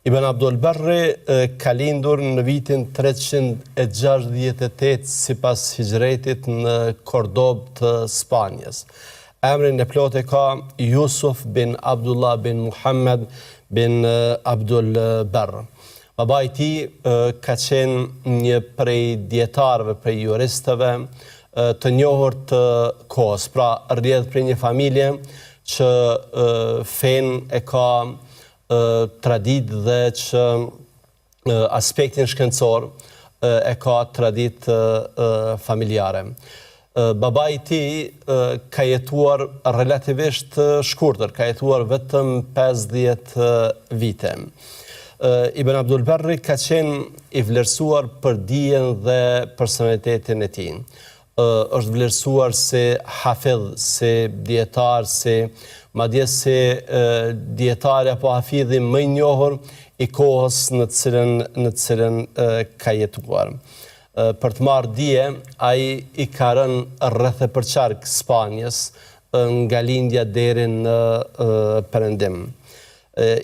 Ibn Abdul Barri ka lindur në vitin 368 sipas hijretit në Kordobë të Spanjës. Emrin e plotë ka Yusuf bin Abdullah bin Muhammad bin Abdul Barr. Baba i tij ka qenë një prej dietarëve, prej juristëve të njohur të kohës, pra rrjedh prej një familje që fen e ka tradit dhe që aspektin shkencor e ka tradit familjare. Baba i tij ka jetuar relativisht shkurtër, ka jetuar vetëm 50 vite. Ibn Abdul Barri ka qenë i vlerësuar për dijen dhe personalitetin e tij. Është vlerësuar si hafidh, si dietar, madje si dietari apo hafidhi më i njohur i kohës në cilën ka jetuar. Për të marrë dije, ai i ka rënë rreth e përqark Spanjës, nga lindja deri në perëndim.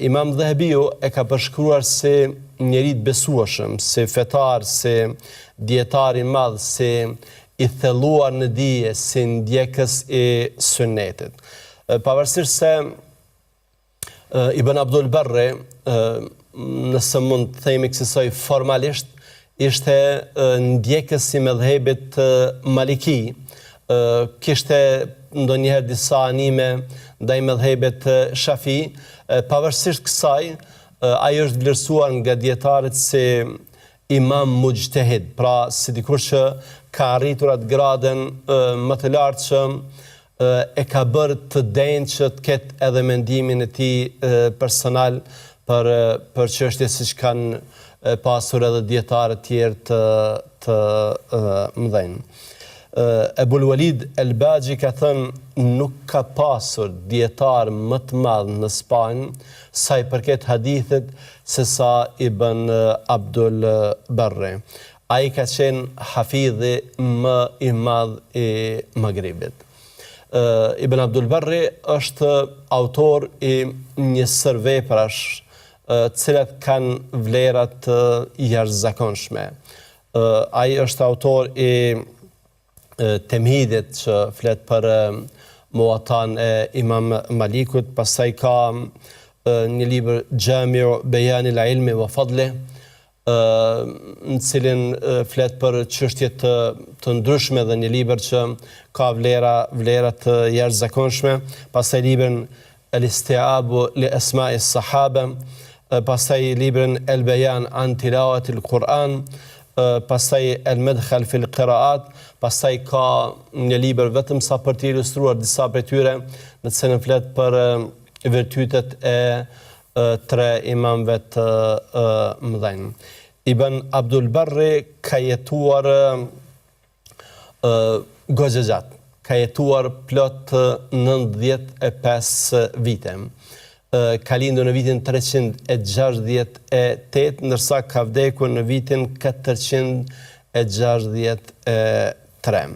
Imam Dhahabiu e ka përshkruar si njeri të besueshëm, si fetar, si dietar i madh, si i thelluar në dije, si ndjekës i sunnetit. Pavarësisht se Ibn Abdul Barri, nëse mund të themi kësaj formalisht, ishte ndjekës i medhhebit Maliki, kishte ndonjëherë disa anime ndaj medhhebit Shafi. Pavarësisht kësaj, ai është vlerësuar nga dietarët si imam mujtehid, pra si dikush që ka arritur atë gradën më të lartë që e ka bërë të denjë që të ketë edhe mendimin e tij personal për çështje siç kanë pasur edhe dietarë të tjerë të mëdhenj. Ebul Walid el-Baji ka thënë nuk ka pasur dietar më të madh në Spanjë sa i përket hadithit se sa Ibn Abdul Barri. Ai ka qenë hafidhi më i madh i Maghribit. Ibn Abdul Barri është autor i një sër veprash të cilat kanë vlera të jashtëzakonshme. Ai është autor i Temhidit që flet për Muatan e Imam Malikut, pastaj ka një libër Jami'u Bayanil Ilmi wa Fadli, në cilin flet për çështje të ndryshme dhe një libër që ka vlera të jashtëzakonshme, pastaj librin El-Isti'abu li Asma'i s-Sahaba, pastaj librin El-Bayan an Tilawatil Quran, pastaj El-Madkhal fil Qiraat, pastaj ka një libër vetëm sa për të ilustruar disa prej tyre, në të cilën flet për virtytet e tre imamëve të mëdhenj. Ibn Abdul Barri ka jetuar goxha gjatë, ka jetuar plot 95 vite. Ka lindur në vitin 368, ndërsa ka vdekur në vitin 463.